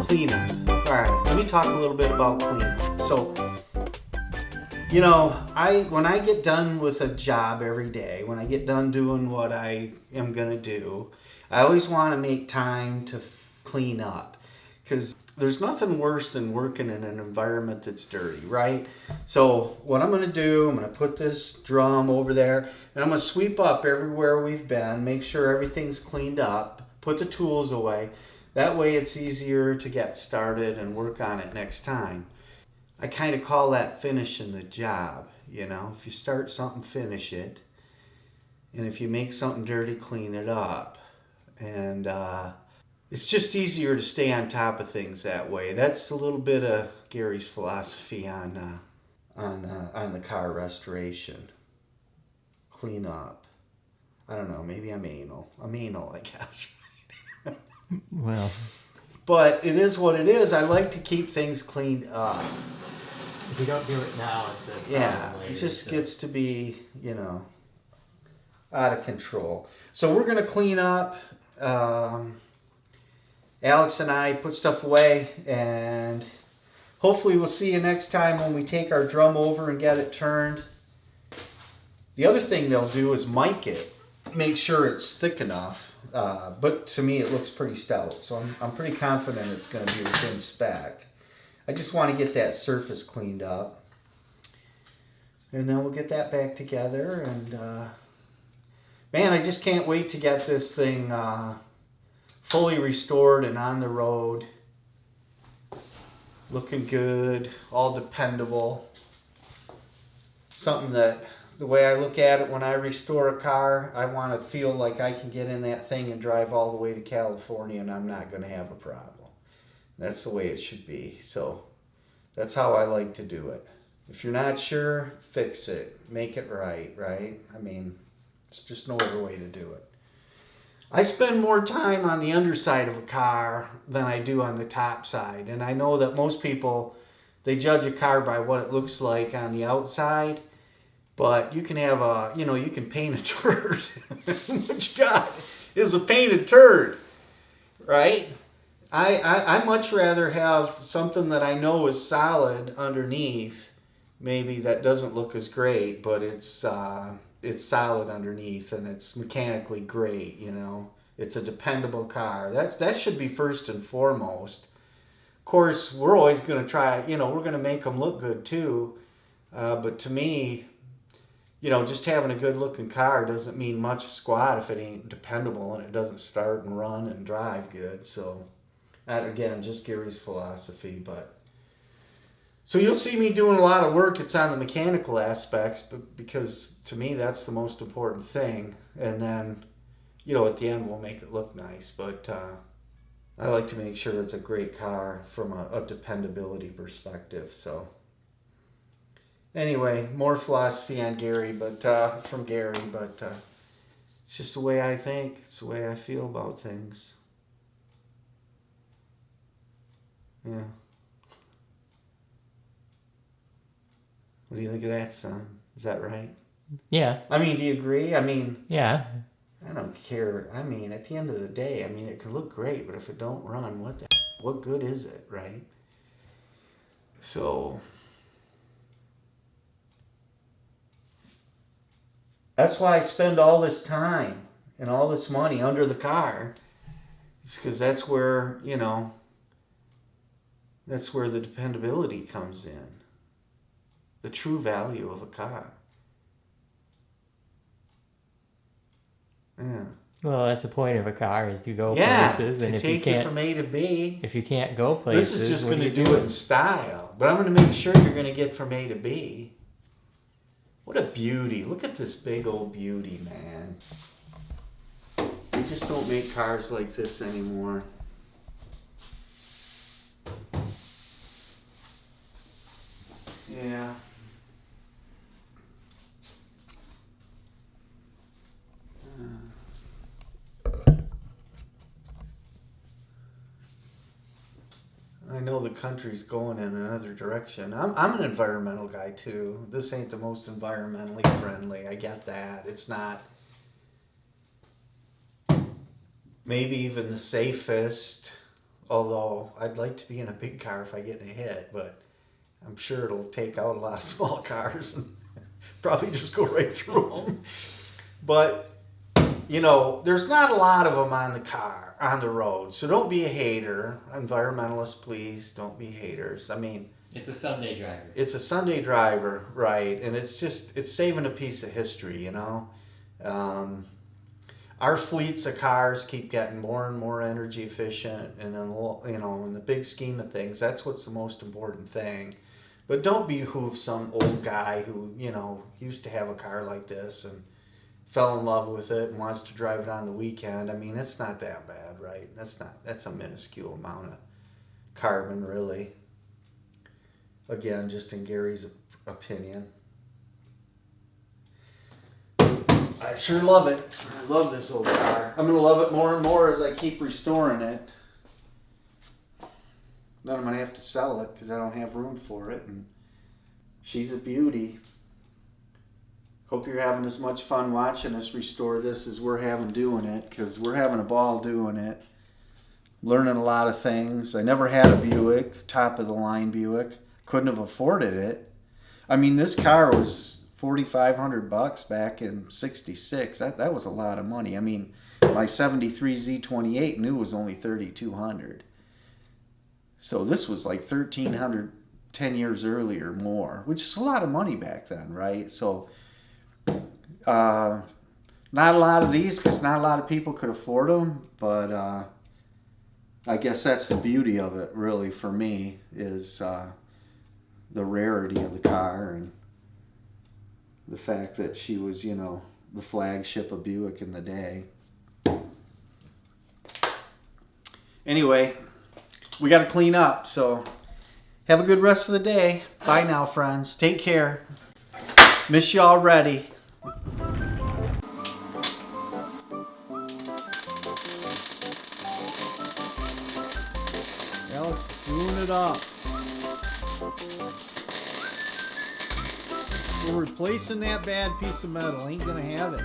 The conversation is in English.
Cleanup. Alright, let me talk a little bit about cleanup. So, you know, when I get done with a job every day, when I get done doing what I am going to do, I always want to make time to clean up. Because there's nothing worse than working in an environment that's dirty, right? So what I'm going to do, I'm going to put this drum over there, and I'm going to sweep up everywhere we've been, make sure everything's cleaned up, put the tools away. That way it's easier to get started and work on it next time. I kind of call that finishing the job, you know. If you start something, finish it. And if you make something dirty, clean it up. And it's just easier to stay on top of things that way. That's a little bit of Gary's philosophy on the car restoration. Clean up. I don't know, maybe I'm anal. I'm anal, I guess. Well, but it is what it is. I like to keep things cleaned up. if you don't do it now, it's a problem Yeah, later, it just so. gets to be, you know, out of control. So we're going to clean up. Alex and I put stuff away, and hopefully we'll see you next time when we take our drum over and get it turned. The other thing they'll do is mic it, make sure it's thick enough. But to me, it looks pretty stout, so I'm pretty confident it's going to be within spec. I just want to get that surface cleaned up, and then we'll get that back together. And man, I just can't wait to get this thing fully restored and on the road, looking good, all dependable. Something that, the way I look at it, when I restore a car, I want to feel like I can get in that thing and drive all the way to California and I'm not going to have a problem. That's the way it should be. So that's how I like to do it. If you're not sure, fix it. Make it right, right? I mean, it's just no other way to do it. I spend more time on the underside of a car than I do on the top side. And I know that most people, they judge a car by what it looks like on the outside. But you can have a, you know, you can paint a turd. What you got is a painted turd, right? I much rather have something that I know is solid underneath, maybe that doesn't look as great, but it's solid underneath and it's mechanically great, you know. It's a dependable car. That should be first and foremost. Of course, we're always going to try, you know, we're going to make them look good too. But to me, you know, just having a good looking car doesn't mean much squat if it ain't dependable and it doesn't start and run and drive good. So that, again, just Gary's philosophy. But so you'll see me doing a lot of work. It's on the mechanical aspects, but because to me that's the most important thing. And then, you know, at the end we'll make it look nice. But I like to make sure it's a great car from a dependability perspective. So anyway, more philosophy on Gary, but from Gary, but it's just the way I think. It's the way I feel about things. Yeah. What do you think of that, son? Is that right? Yeah. I mean, do you agree? I mean, Yeah. I don't care. I mean, at the end of the day, I mean, it could look great, but if it don't run, what good is it, right? So that's why I spend all this time and all this money under the car. It's because that's where, you know, that's where the dependability comes in. The true value of a car. Yeah. Well, that's the point of a car, is to go Yeah, places, to and if you take you can't, from A to B. if you can't go places, This is just what going to you do it in style. But I'm going to make sure you're going to get from A to B. What a beauty. Look at this big old beauty, man. They just don't make cars like this anymore. Yeah. know the country's going in another direction. I'm an environmental guy too. This ain't the most environmentally friendly. I get that. It's not maybe even the safest. Although I'd like to be in a big car if I get in a hit, but I'm sure it'll take out a lot of small cars and probably just go right through them. But you know, there's not a lot of them on the road, so don't be a hater. Environmentalists, please don't be haters. I mean, it's a Sunday driver. It's a Sunday driver, right? And it's saving a piece of history, you know. Our fleets of cars keep getting more and more energy efficient, and in the big scheme of things, that's what's the most important thing. But don't behoove some old guy who used to have a car like this and fell in love with it and wants to drive it on the weekend. I mean, it's not that bad, right? That's a minuscule amount of carbon, really. Again, just in Gary's opinion. I sure love it. I love this old car. I'm going to love it more and more as I keep restoring it. Then I'm going to have to sell it because I don't have room for it. And she's a beauty. Hope you're having as much fun watching us restore this as we're having doing it, because we're having a ball doing it. Learning a lot of things. I never had a Buick, top of the line Buick. Couldn't have afforded it. I mean, this car was $4,500 back in '66. That was a lot of money. I mean, my '73 Z28 new was only $3,200. So this was like $1,300 10 years earlier more, which is a lot of money back then, right? So not a lot of these because not a lot of people could afford them, but I guess that's the beauty of it, really, for me, is the rarity of the car and the fact that she was, the flagship of Buick in the day. Anyway, we got to clean up, so have a good rest of the day. Bye now, friends. Take care. Miss you already. Alex, screwing it up. We're replacing that bad piece of metal. Ain't gonna have it.